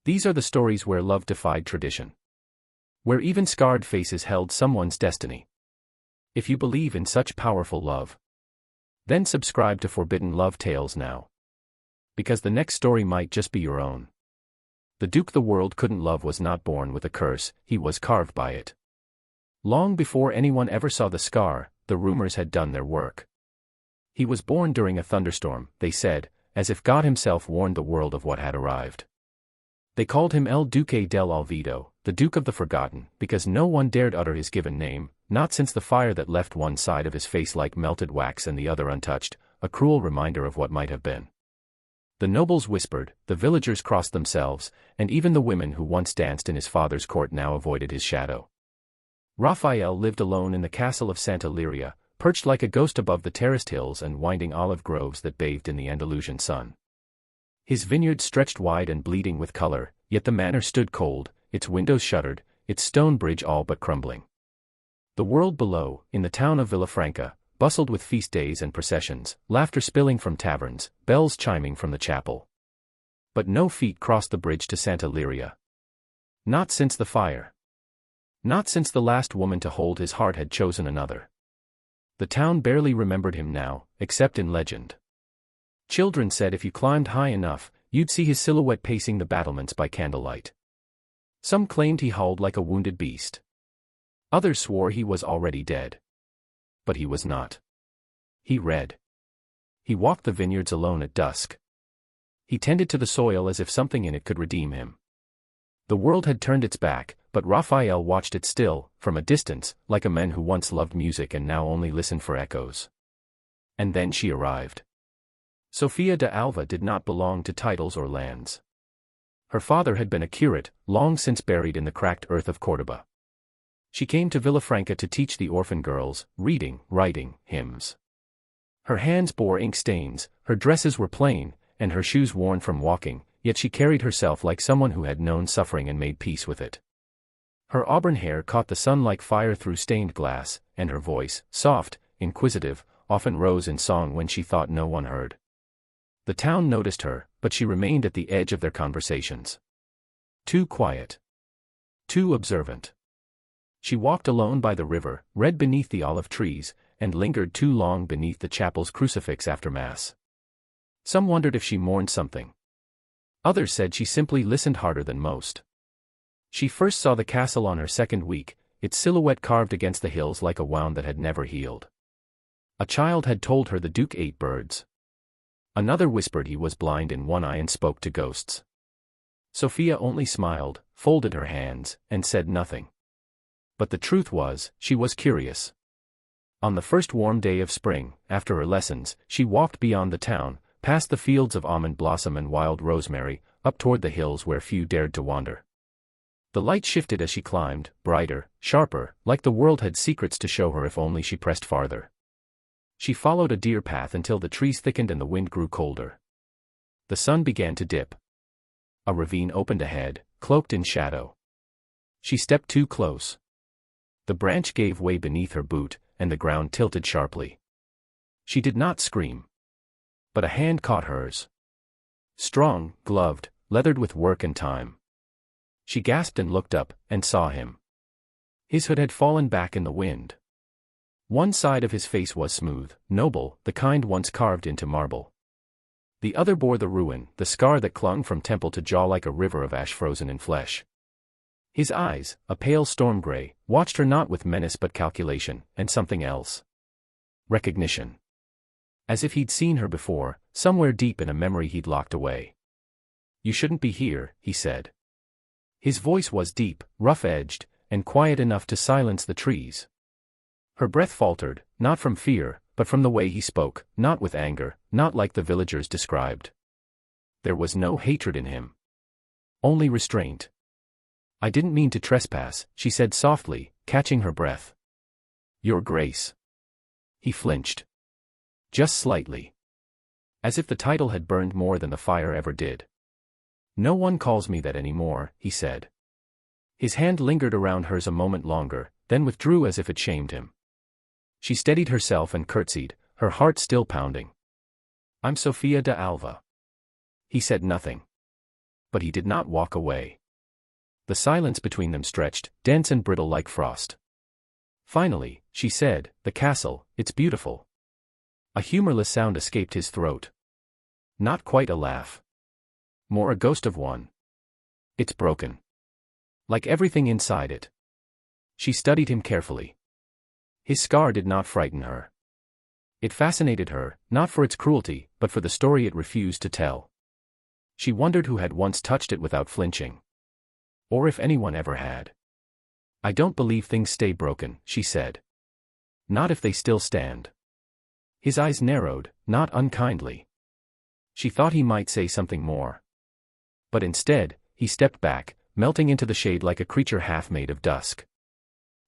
These are the stories where love defied tradition. Where even scarred faces held someone's destiny. If you believe in such powerful love, then subscribe to Forbidden Love Tales now. Because the next story might just be your own. The Duke the world couldn't love was not born with a curse, he was carved by it. Long before anyone ever saw the scar, the rumors had done their work. He was born during a thunderstorm, they said, as if God himself warned the world of what had arrived. They called him El Duque del Olvido, the Duke of the Forgotten, because no one dared utter his given name, not since the fire that left one side of his face like melted wax and the other untouched, a cruel reminder of what might have been. The nobles whispered, the villagers crossed themselves, and even the women who once danced in his father's court now avoided his shadow. Raphael lived alone in the castle of Santa Liria, perched like a ghost above the terraced hills and winding olive groves that bathed in the Andalusian sun. His vineyard stretched wide and bleeding with color, yet the manor stood cold, its windows shuttered, its stone bridge all but crumbling. The world below, in the town of Villafranca, bustled with feast days and processions, laughter spilling from taverns, bells chiming from the chapel. But no feet crossed the bridge to Santa Liria. Not since the fire. Not since the last woman to hold his heart had chosen another. The town barely remembered him now, except in legend. Children said if you climbed high enough, you'd see his silhouette pacing the battlements by candlelight. Some claimed he howled like a wounded beast. Others swore he was already dead. But he was not. He read. He walked the vineyards alone at dusk. He tended to the soil as if something in it could redeem him. The world had turned its back, but Raphael watched it still, from a distance, like a man who once loved music and now only listened for echoes. And then she arrived. Sofia de Alva did not belong to titles or lands. Her father had been a curate, long since buried in the cracked earth of Córdoba. She came to Villafranca to teach the orphan girls, reading, writing, hymns. Her hands bore ink stains, her dresses were plain, and her shoes worn from walking, yet she carried herself like someone who had known suffering and made peace with it. Her auburn hair caught the sun like fire through stained glass, and her voice, soft, inquisitive, often rose in song when she thought no one heard. The town noticed her, but she remained at the edge of their conversations. Too quiet. Too observant. She walked alone by the river, read beneath the olive trees, and lingered too long beneath the chapel's crucifix after Mass. Some wondered if she mourned something. Others said she simply listened harder than most. She first saw the castle on her second week, its silhouette carved against the hills like a wound that had never healed. A child had told her the Duke ate birds. Another whispered he was blind in one eye and spoke to ghosts. Sophia only smiled, folded her hands, and said nothing. But the truth was, she was curious. On the first warm day of spring, after her lessons, she walked beyond the town, past the fields of almond blossom and wild rosemary, up toward the hills where few dared to wander. The light shifted as she climbed, brighter, sharper, like the world had secrets to show her if only she pressed farther. She followed a deer path until the trees thickened and the wind grew colder. The sun began to dip. A ravine opened ahead, cloaked in shadow. She stepped too close. The branch gave way beneath her boot, and the ground tilted sharply. She did not scream. But a hand caught hers. Strong, gloved, leathered with work and time. She gasped and looked up, and saw him. His hood had fallen back in the wind. One side of his face was smooth, noble, the kind once carved into marble. The other bore the ruin, the scar that clung from temple to jaw like a river of ash frozen in flesh. His eyes, a pale storm gray, watched her not with menace but calculation, and something else. Recognition. As if he'd seen her before, somewhere deep in a memory he'd locked away. "You shouldn't be here," he said. His voice was deep, rough-edged, and quiet enough to silence the trees. Her breath faltered, not from fear, but from the way he spoke, not with anger, not like the villagers described. There was no hatred in him. Only restraint. "I didn't mean to trespass," she said softly, catching her breath. "Your Grace." He flinched. Just slightly. As if the title had burned more than the fire ever did. "No one calls me that anymore," he said. His hand lingered around hers a moment longer, then withdrew as if it shamed him. She steadied herself and curtsied, her heart still pounding. "I'm Sofia de Alva." He said nothing. But he did not walk away. The silence between them stretched, dense and brittle like frost. Finally, she said, "The castle, it's beautiful." A humorless sound escaped his throat. Not quite a laugh. More a ghost of one. "It's broken. Like everything inside it." She studied him carefully. His scar did not frighten her. It fascinated her, not for its cruelty, but for the story it refused to tell. She wondered who had once touched it without flinching. Or if anyone ever had. "I don't believe things stay broken," she said. "Not if they still stand." His eyes narrowed, not unkindly. She thought he might say something more. But instead, he stepped back, melting into the shade like a creature half made of dusk.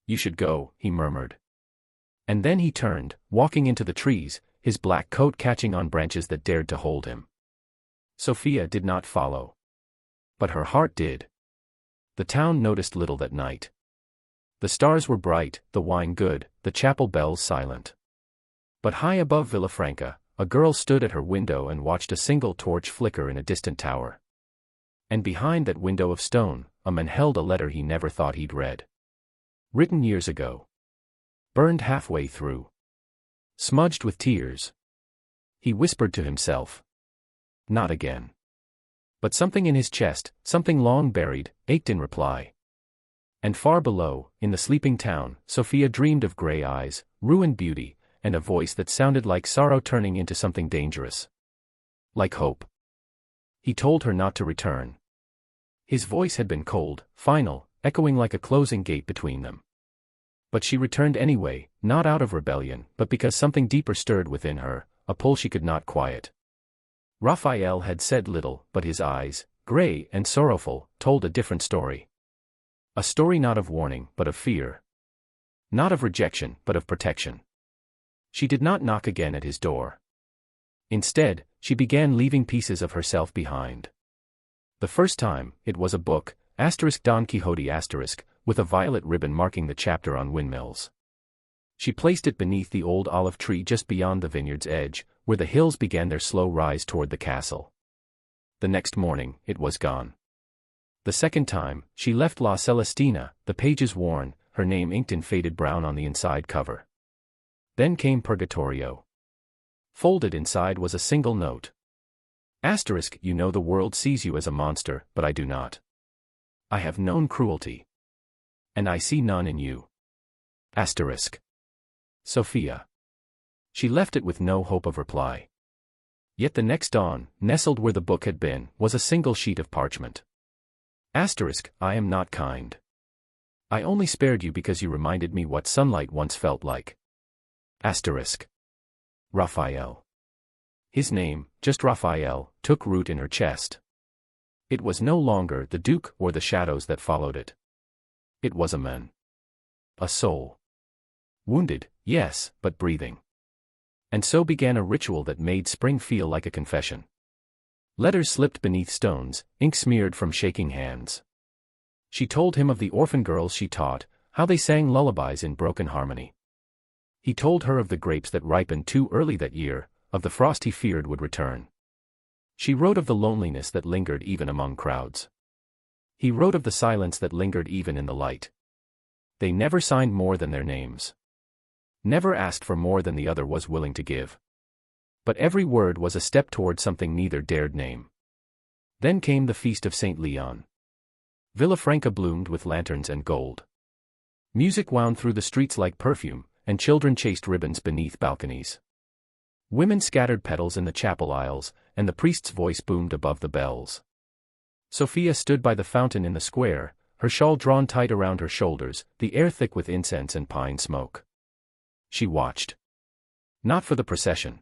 "You should go," he murmured. And then he turned, walking into the trees, his black coat catching on branches that dared to hold him. Sophia did not follow. But her heart did. The town noticed little that night. The stars were bright, the wine good, the chapel bells silent. But high above Villafranca, a girl stood at her window and watched a single torch flicker in a distant tower. And behind that window of stone, a man held a letter he never thought he'd read. Written years ago. Burned halfway through. Smudged with tears. He whispered to himself. Not again. But something in his chest, something long buried, ached in reply. And far below, in the sleeping town, Sophia dreamed of gray eyes, ruined beauty, and a voice that sounded like sorrow turning into something dangerous. Like hope. He told her not to return. His voice had been cold, final, echoing like a closing gate between them. But she returned anyway, not out of rebellion, but because something deeper stirred within her, a pull she could not quiet. Raphael had said little, but his eyes, gray and sorrowful, told a different story. A story not of warning, but of fear. Not of rejection, but of protection. She did not knock again at his door. Instead, she began leaving pieces of herself behind. The first time, it was a book, Don Quixote *, with a violet ribbon marking the chapter on windmills. She placed it beneath the old olive tree just beyond the vineyard's edge, where the hills began their slow rise toward the castle. The next morning, it was gone. The second time, she left La Celestina, the pages worn, her name inked in faded brown on the inside cover. Then came Purgatorio. Folded inside was a single note. *, you know the world sees you as a monster, but I do not. I have known cruelty. And I see none in you. *. Sophia. She left it with no hope of reply. Yet the next dawn, nestled where the book had been, was a single sheet of parchment. *, I am not kind. I only spared you because you reminded me what sunlight once felt like. *. Raphael. His name, just Raphael, took root in her chest. It was no longer the Duke or the shadows that followed it. It was a man. A soul. Wounded, yes, but breathing. And so began a ritual that made spring feel like a confession. Letters slipped beneath stones, ink smeared from shaking hands. She told him of the orphan girls she taught, how they sang lullabies in broken harmony. He told her of the grapes that ripened too early that year, of the frost he feared would return. She wrote of the loneliness that lingered even among crowds. He wrote of the silence that lingered even in the light. They never signed more than their names. Never asked for more than the other was willing to give. But every word was a step toward something neither dared name. Then came the feast of St. Leon. Villafranca bloomed with lanterns and gold. Music wound through the streets like perfume, and children chased ribbons beneath balconies. Women scattered petals in the chapel aisles, and the priest's voice boomed above the bells. Sophia stood by the fountain in the square, her shawl drawn tight around her shoulders, the air thick with incense and pine smoke. She watched. Not for the procession.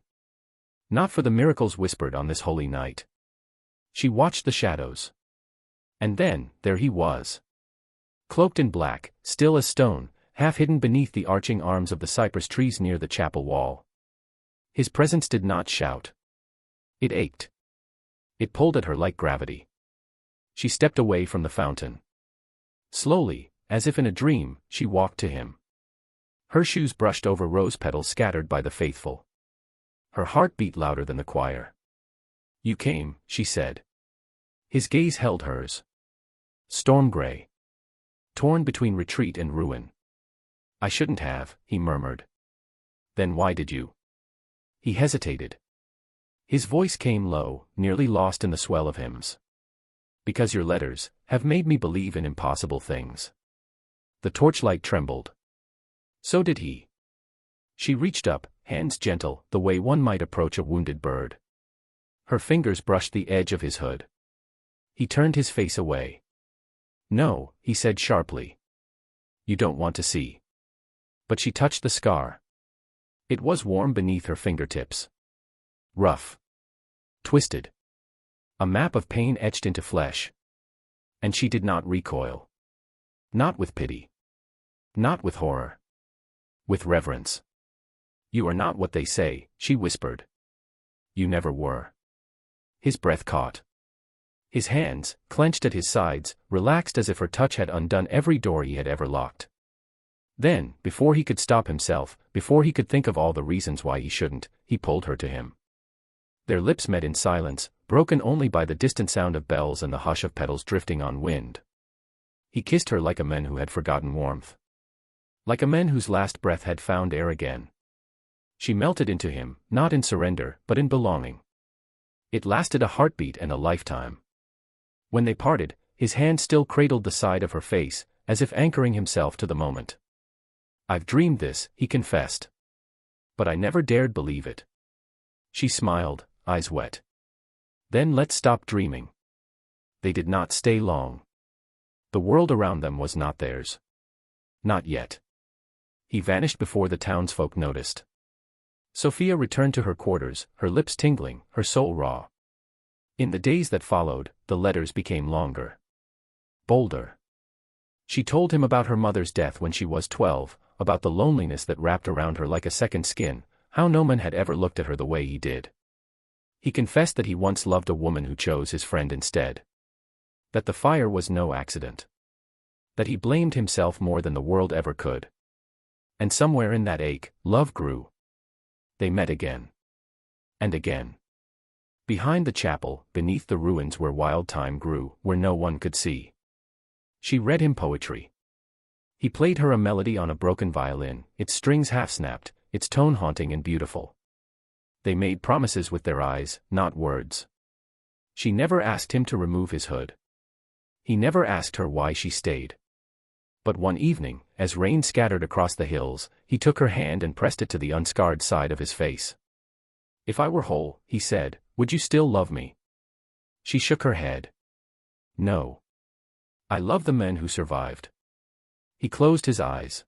Not for the miracles whispered on this holy night. She watched the shadows. And then, there he was. Cloaked in black, still as stone, half hidden beneath the arching arms of the cypress trees near the chapel wall. His presence did not shout. It ached. It pulled at her like gravity. She stepped away from the fountain. Slowly, as if in a dream, she walked to him. Her shoes brushed over rose petals scattered by the faithful. Her heart beat louder than the choir. You came, she said. His gaze held hers. Storm gray. Torn between retreat and ruin. I shouldn't have, he murmured. Then why did you? He hesitated. His voice came low, nearly lost in the swell of hymns. Because your letters have made me believe in impossible things. The torchlight trembled. So did he. She reached up, hands gentle, the way one might approach a wounded bird. Her fingers brushed the edge of his hood. He turned his face away. No, he said sharply. You don't want to see. But she touched the scar. It was warm beneath her fingertips. Rough. Twisted. A map of pain etched into flesh. And she did not recoil. Not with pity. Not with horror. With reverence. You are not what they say, she whispered. You never were. His breath caught. His hands, clenched at his sides, relaxed as if her touch had undone every door he had ever locked. Then, before he could stop himself, before he could think of all the reasons why he shouldn't, he pulled her to him. Their lips met in silence, broken only by the distant sound of bells and the hush of petals drifting on wind. He kissed her like a man who had forgotten warmth. Like a man whose last breath had found air again. She melted into him, not in surrender, but in belonging. It lasted a heartbeat and a lifetime. When they parted, his hand still cradled the side of her face, as if anchoring himself to the moment. I've dreamed this, he confessed. But I never dared believe it. She smiled, eyes wet. Then let's stop dreaming. They did not stay long. The world around them was not theirs. Not yet. He vanished before the townsfolk noticed. Sophia returned to her quarters, her lips tingling, her soul raw. In the days that followed, the letters became longer. Bolder. She told him about her mother's death when she was 12, about the loneliness that wrapped around her like a second skin, how no man had ever looked at her the way he did. He confessed that he once loved a woman who chose his friend instead. That the fire was no accident. That he blamed himself more than the world ever could. And somewhere in that ache, love grew. They met again. And again. Behind the chapel, beneath the ruins where wild thyme grew, where no one could see. She read him poetry. He played her a melody on a broken violin, its strings half-snapped, its tone haunting and beautiful. They made promises with their eyes, not words. She never asked him to remove his hood. He never asked her why she stayed. But one evening, as rain scattered across the hills, he took her hand and pressed it to the unscarred side of his face. If I were whole, he said, would you still love me? She shook her head. No. I love the men who survived. He closed his eyes.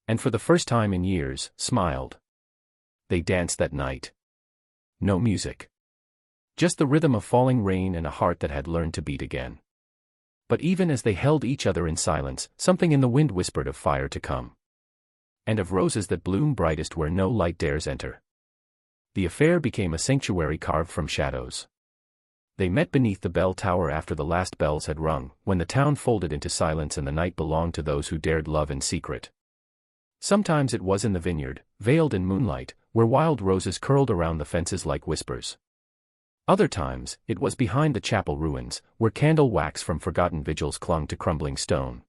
And for the first time in years, smiled. They danced that night. No music. Just the rhythm of falling rain and a heart that had learned to beat again. But even as they held each other in silence, something in the wind whispered of fire to come. And of roses that bloom brightest where no light dares enter. The affair became a sanctuary carved from shadows. They met beneath the bell tower after the last bells had rung, when the town folded into silence and the night belonged to those who dared love in secret. Sometimes it was in the vineyard, veiled in moonlight, where wild roses curled around the fences like whispers. Other times, it was behind the chapel ruins, where candle wax from forgotten vigils clung to crumbling stone.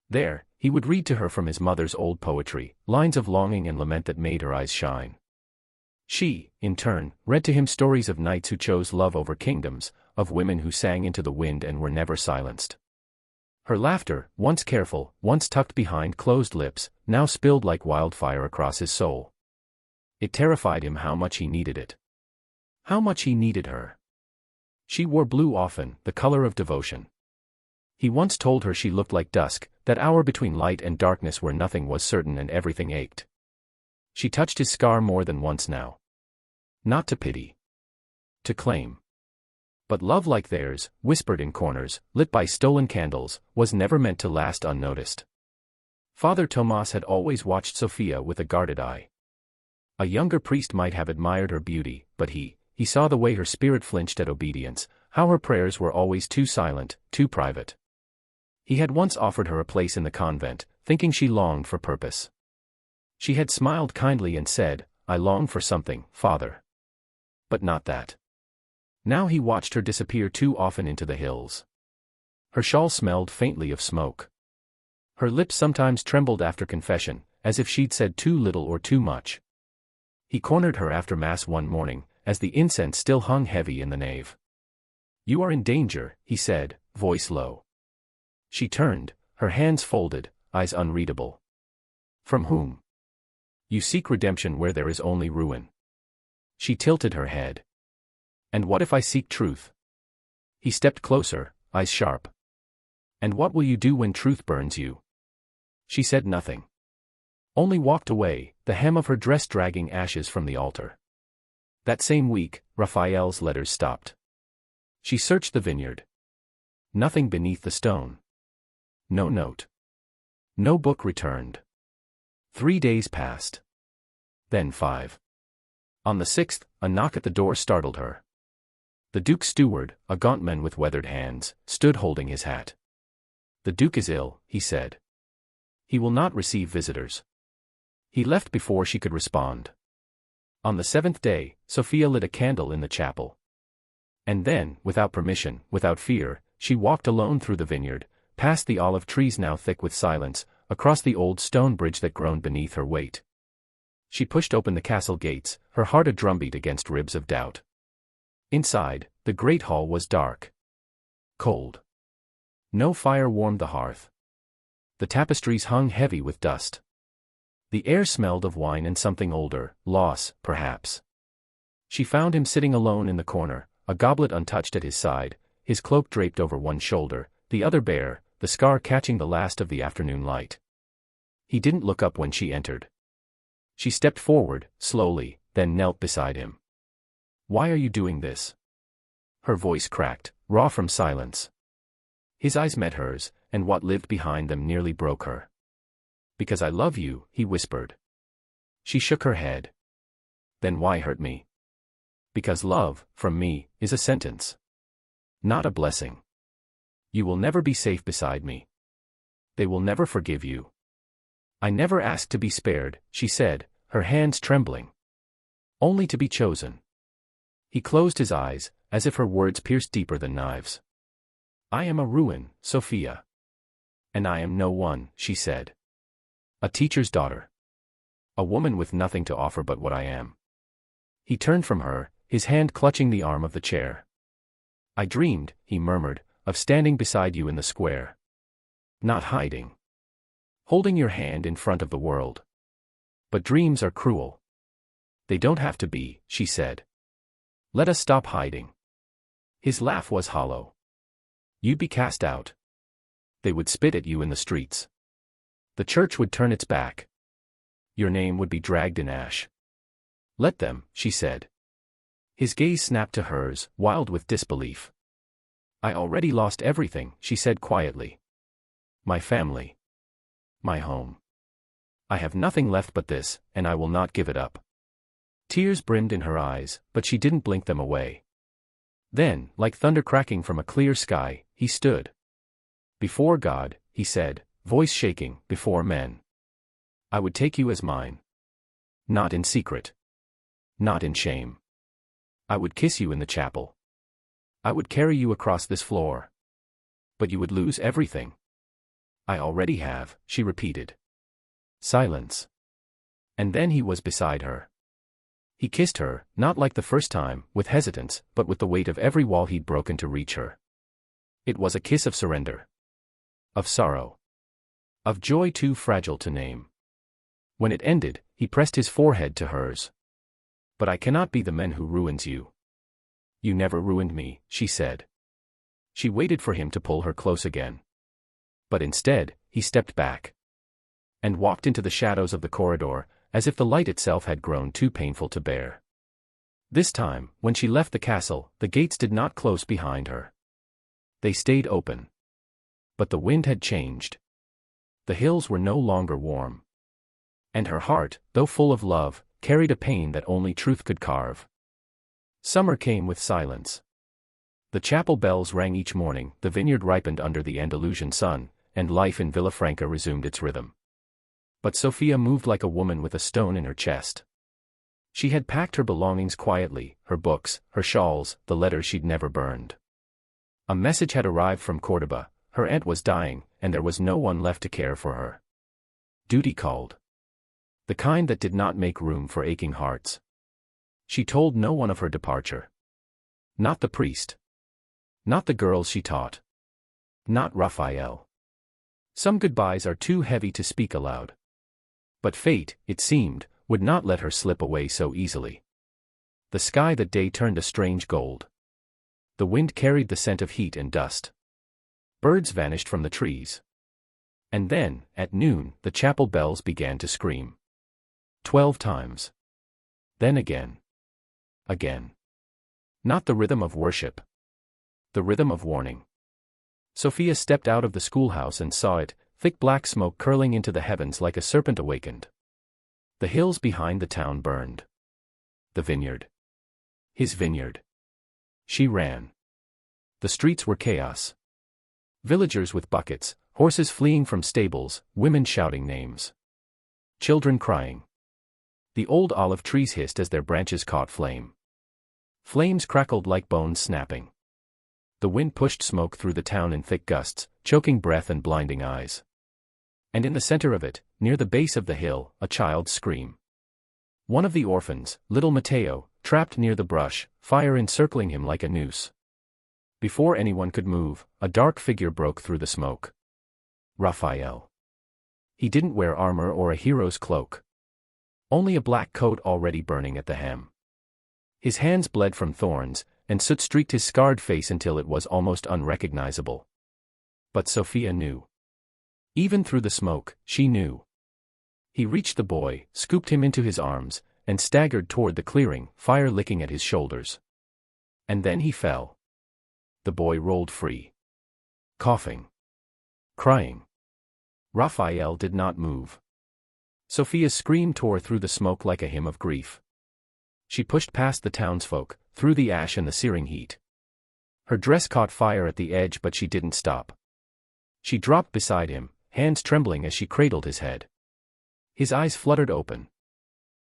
There, he would read to her from his mother's old poetry, lines of longing and lament that made her eyes shine. She, in turn, read to him stories of knights who chose love over kingdoms, of women who sang into the wind and were never silenced. Her laughter, once careful, once tucked behind closed lips, now spilled like wildfire across his soul. It terrified him how much he needed it. How much he needed her. She wore blue often, the color of devotion. He once told her she looked like dusk, that hour between light and darkness where nothing was certain and everything ached. She touched his scar more than once now. Not to pity. To claim. But love like theirs, whispered in corners, lit by stolen candles, was never meant to last unnoticed. Father Tomas had always watched Sophia with a guarded eye. A younger priest might have admired her beauty, but he saw the way her spirit flinched at obedience, how her prayers were always too silent, too private. He had once offered her a place in the convent, thinking she longed for purpose. She had smiled kindly and said, I long for something, Father. But not that. Now he watched her disappear too often into the hills. Her shawl smelled faintly of smoke. Her lips sometimes trembled after confession, as if she'd said too little or too much. He cornered her after Mass one morning, as the incense still hung heavy in the nave. "You are in danger," he said, voice low. She turned, her hands folded, eyes unreadable. "From whom?" "You seek redemption where there is only ruin." She tilted her head. "And what if I seek truth?" He stepped closer, eyes sharp. "And what will you do when truth burns you?" She said nothing. Only walked away, the hem of her dress dragging ashes from the altar. That same week, Raphael's letters stopped. She searched the vineyard. Nothing beneath the stone. No note. No book returned. 3 days passed. Then 5. On the 6th, a knock at the door startled her. The Duke's steward, a gaunt man with weathered hands, stood holding his hat. "The Duke is ill," he said. "He will not receive visitors." He left before she could respond. On the 7th day, Sophia lit a candle in the chapel. And then, without permission, without fear, she walked alone through the vineyard, past the olive trees now thick with silence, across the old stone bridge that groaned beneath her weight. She pushed open the castle gates, her heart a drumbeat against ribs of doubt. Inside, the great hall was dark. Cold. No fire warmed the hearth. The tapestries hung heavy with dust. The air smelled of wine and something older, loss, perhaps. She found him sitting alone in the corner, a goblet untouched at his side, his cloak draped over one shoulder, the other bare, the scar catching the last of the afternoon light. He didn't look up when she entered. She stepped forward, slowly, then knelt beside him. "Why are you doing this?" Her voice cracked, raw from silence. His eyes met hers, and what lived behind them nearly broke her. "Because I love you," he whispered. She shook her head. "Then why hurt me?" "Because love, from me, is a sentence. Not a blessing. You will never be safe beside me. They will never forgive you." "I never asked to be spared," she said, her hands trembling. "Only to be chosen." He closed his eyes, as if her words pierced deeper than knives. "I am a ruin, Sophia." "And I am no one," she said. "A teacher's daughter. A woman with nothing to offer but what I am." He turned from her, his hand clutching the arm of the chair. "I dreamed," he murmured, "of standing beside you in the square. Not hiding. Holding your hand in front of the world. But dreams are cruel." "They don't have to be," she said. "Let us stop hiding." His laugh was hollow. "You'd be cast out. They would spit at you in the streets. The church would turn its back. Your name would be dragged in ash." "Let them," she said. His gaze snapped to hers, wild with disbelief. "I already lost everything," she said quietly. "My family. My home. I have nothing left but this, and I will not give it up." Tears brimmed in her eyes, but she didn't blink them away. Then, like thunder cracking from a clear sky, he stood. "Before God," he said, voice shaking, "before men. I would take you as mine. Not in secret. Not in shame. I would kiss you in the chapel. I would carry you across this floor. But you would lose everything." "I already have," she repeated. Silence. And then he was beside her. He kissed her, not like the first time, with hesitance, but with the weight of every wall he'd broken to reach her. It was a kiss of surrender. Of sorrow. Of joy too fragile to name. When it ended, he pressed his forehead to hers. "But I cannot be the man who ruins you." "You never ruined me," she said. She waited for him to pull her close again. But instead, he stepped back. And walked into the shadows of the corridor, as if the light itself had grown too painful to bear. This time, when she left the castle, the gates did not close behind her. They stayed open. But the wind had changed. The hills were no longer warm. And her heart, though full of love, carried a pain that only truth could carve. Summer came with silence. The chapel bells rang each morning, the vineyard ripened under the Andalusian sun, and life in Villafranca resumed its rhythm. But Sophia moved like a woman with a stone in her chest. She had packed her belongings quietly, her books, her shawls, the letters she'd never burned. A message had arrived from Córdoba. Her aunt was dying, and there was no one left to care for her. Duty called. The kind that did not make room for aching hearts. She told no one of her departure. Not the priest. Not the girls she taught. Not Raphael. Some goodbyes are too heavy to speak aloud. But fate, it seemed, would not let her slip away so easily. The sky that day turned a strange gold. The wind carried the scent of heat and dust. Birds vanished from the trees. And then, at noon, the chapel bells began to scream. 12 times. Then again. Again. Not the rhythm of worship. The rhythm of warning. Sophia stepped out of the schoolhouse and saw it, thick black smoke curling into the heavens like a serpent awakened. The hills behind the town burned. The vineyard. His vineyard. She ran. The streets were chaos. Villagers with buckets, horses fleeing from stables, women shouting names. Children crying. The old olive trees hissed as their branches caught flame. Flames crackled like bones snapping. The wind pushed smoke through the town in thick gusts, choking breath and blinding eyes. And in the center of it, near the base of the hill, a child's scream. One of the orphans, little Mateo, trapped near the brush, fire encircling him like a noose. Before anyone could move, a dark figure broke through the smoke. Raphael. He didn't wear armor or a hero's cloak. Only a black coat already burning at the hem. His hands bled from thorns, and soot streaked his scarred face until it was almost unrecognizable. But Sophia knew. Even through the smoke, she knew. He reached the boy, scooped him into his arms, and staggered toward the clearing, fire licking at his shoulders. And then he fell. The boy rolled free. Coughing. Crying. Raphael did not move. Sophia's scream tore through the smoke like a hymn of grief. She pushed past the townsfolk, through the ash and the searing heat. Her dress caught fire at the edge, but she didn't stop. She dropped beside him, hands trembling as she cradled his head. His eyes fluttered open.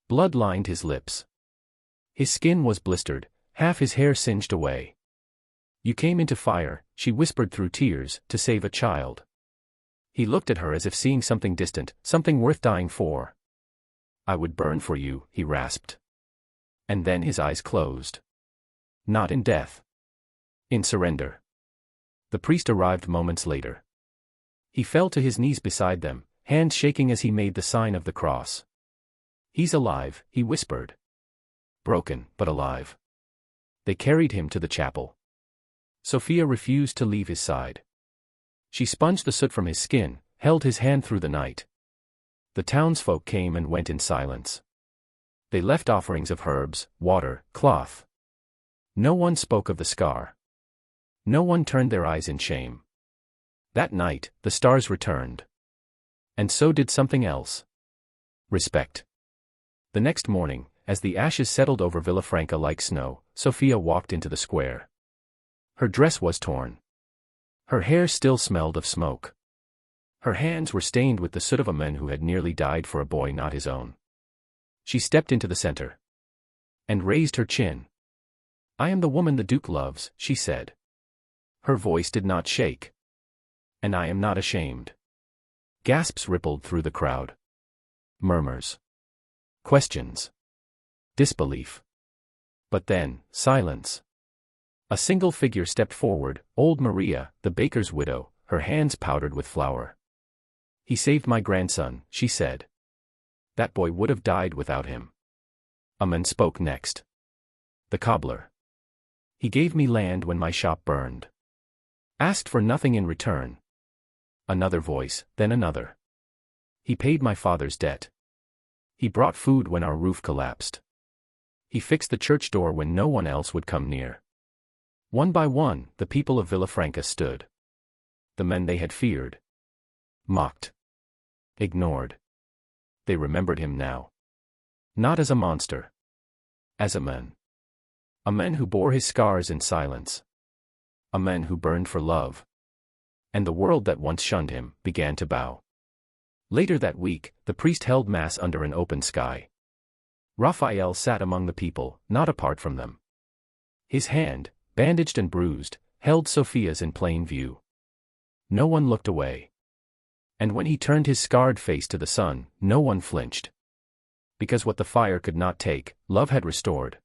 Blood lined his lips. His skin was blistered, half his hair singed away. "You came into fire," she whispered through tears, "to save a child." He looked at her as if seeing something distant, something worth dying for. "I would burn for you," he rasped. And then his eyes closed. Not in death. In surrender. The priest arrived moments later. He fell to his knees beside them, hands shaking as he made the sign of the cross. "He's alive," he whispered. "Broken, but alive." They carried him to the chapel. Sophia refused to leave his side. She sponged the soot from his skin, held his hand through the night. The townsfolk came and went in silence. They left offerings of herbs, water, cloth. No one spoke of the scar. No one turned their eyes in shame. That night, the stars returned. And so did something else. Respect. The next morning, as the ashes settled over Villafranca like snow, Sophia walked into the square. Her dress was torn. Her hair still smelled of smoke. Her hands were stained with the soot of a man who had nearly died for a boy not his own. She stepped into the center. And raised her chin. "I am the woman the Duke loves," she said. Her voice did not shake. "And I am not ashamed." Gasps rippled through the crowd. Murmurs. Questions. Disbelief. But then, silence. A single figure stepped forward, old Maria, the baker's widow, her hands powdered with flour. "He saved my grandson," she said. "That boy would have died without him." A man spoke next. "The cobbler. He gave me land when my shop burned. Asked for nothing in return." Another voice, then another. "He paid my father's debt. He brought food when our roof collapsed. He fixed the church door when no one else would come near." One by one, the people of Villafranca stood. The men they had feared. Mocked. Ignored. They remembered him now. Not as a monster. As a man. A man who bore his scars in silence. A man who burned for love. And the world that once shunned him began to bow. Later that week, the priest held mass under an open sky. Raphael sat among the people, not apart from them. His hand, bandaged and bruised, held Sophia's in plain view. No one looked away. And when he turned his scarred face to the sun, no one flinched. Because what the fire could not take, love had restored.